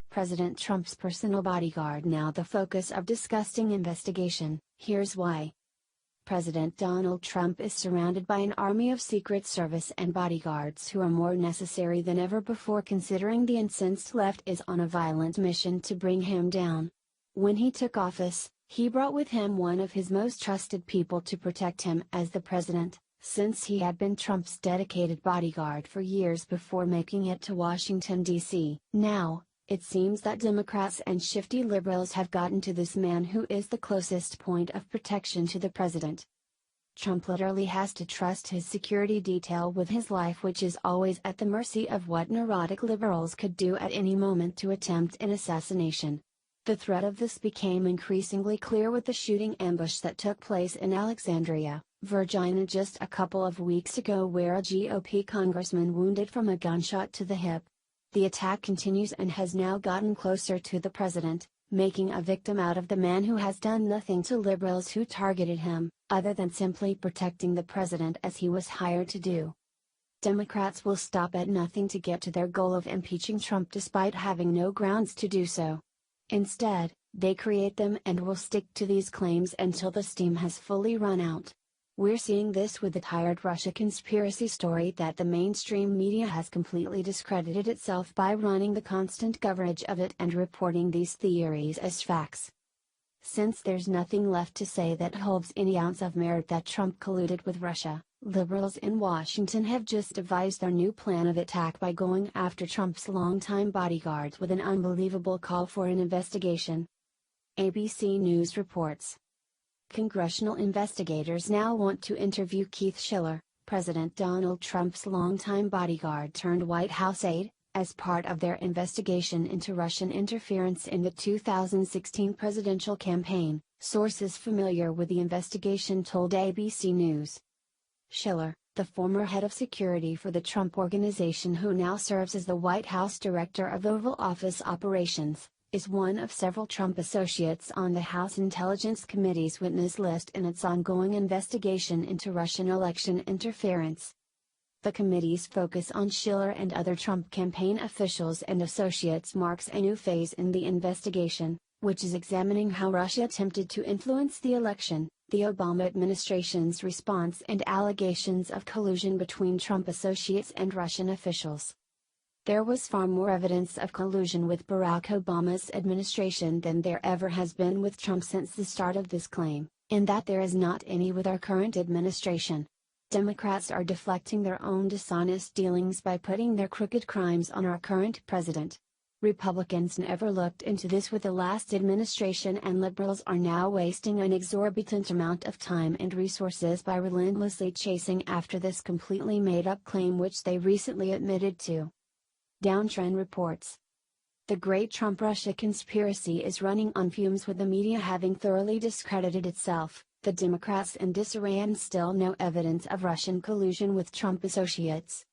President Trump's personal bodyguard now the focus of disgusting investigation. Here's why. President Donald Trump is surrounded by an army of Secret Service and bodyguards who are more necessary than ever before, considering the incensed left is on a violent mission to bring him down. When he took office, he brought with him one of his most trusted people to protect him as the president, since he had been Trump's dedicated bodyguard for years before making it to Washington, D.C. Now, it seems that Democrats and shifty liberals have gotten to this man who is the closest point of protection to the president. Trump literally has to trust his security detail with his life, which is always at the mercy of what neurotic liberals could do at any moment to attempt an assassination. The threat of this became increasingly clear with the shooting ambush that took place in Alexandria, Virginia just a couple of weeks ago, where a GOP congressman wounded from a gunshot to the hip. The attack continues and has now gotten closer to the president, making a victim out of the man who has done nothing to liberals who targeted him, other than simply protecting the president as he was hired to do. Democrats will stop at nothing to get to their goal of impeaching Trump despite having no grounds to do so. Instead, they create them and will stick to these claims until the steam has fully run out. We're seeing this with the tired Russia conspiracy story that the mainstream media has completely discredited itself by running the constant coverage of it and reporting these theories as facts. Since there's nothing left to say that holds any ounce of merit that Trump colluded with Russia, liberals in Washington have just devised their new plan of attack by going after Trump's longtime bodyguards with an unbelievable call for an investigation. ABC News reports. Congressional investigators now want to interview Keith Schiller, President Donald Trump's longtime bodyguard turned White House aide, as part of their investigation into Russian interference in the 2016 presidential campaign, sources familiar with the investigation told ABC News. Schiller, the former head of security for the Trump Organization who now serves as the White House Director of Oval Office Operations, is one of several Trump associates on the House Intelligence Committee's witness list in its ongoing investigation into Russian election interference. The committee's focus on Schiller and other Trump campaign officials and associates marks a new phase in the investigation, which is examining how Russia attempted to influence the election, the Obama administration's response, and allegations of collusion between Trump associates and Russian officials. There was far more evidence of collusion with Barack Obama's administration than there ever has been with Trump since the start of this claim, in that there is not any with our current administration. Democrats are deflecting their own dishonest dealings by putting their crooked crimes on our current president. Republicans never looked into this with the last administration, and liberals are now wasting an exorbitant amount of time and resources by relentlessly chasing after this completely made-up claim, which they recently admitted to. Downtrend reports. The great Trump-Russia conspiracy is running on fumes, with the media having thoroughly discredited itself, the Democrats in disarray, and still no evidence of Russian collusion with Trump associates.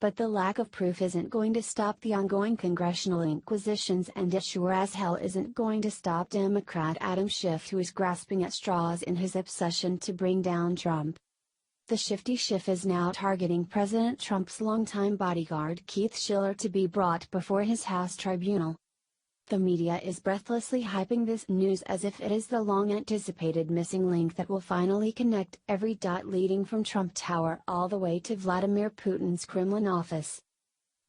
But the lack of proof isn't going to stop the ongoing congressional inquisitions, and it sure as hell isn't going to stop Democrat Adam Schiff, who is grasping at straws in his obsession to bring down Trump. The shifty Schiff is now targeting President Trump's longtime bodyguard Keith Schiller to be brought before his House tribunal. The media is breathlessly hyping this news as if it is the long-anticipated missing link that will finally connect every dot leading from Trump Tower all the way to Vladimir Putin's Kremlin office.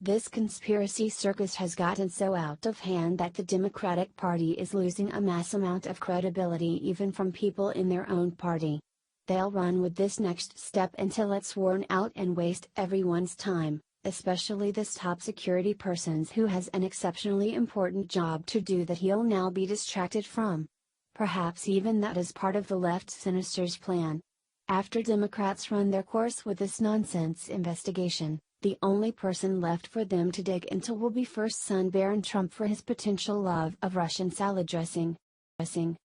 This conspiracy circus has gotten so out of hand that the Democratic Party is losing a mass amount of credibility even from people in their own party. They'll run with this next step until it's worn out and waste everyone's time, especially this top security person's, who has an exceptionally important job to do that he'll now be distracted from. Perhaps even that is part of the left sinister's plan. After Democrats run their course with this nonsense investigation, the only person left for them to dig into will be first son Barron Trump for his potential love of Russian salad dressing.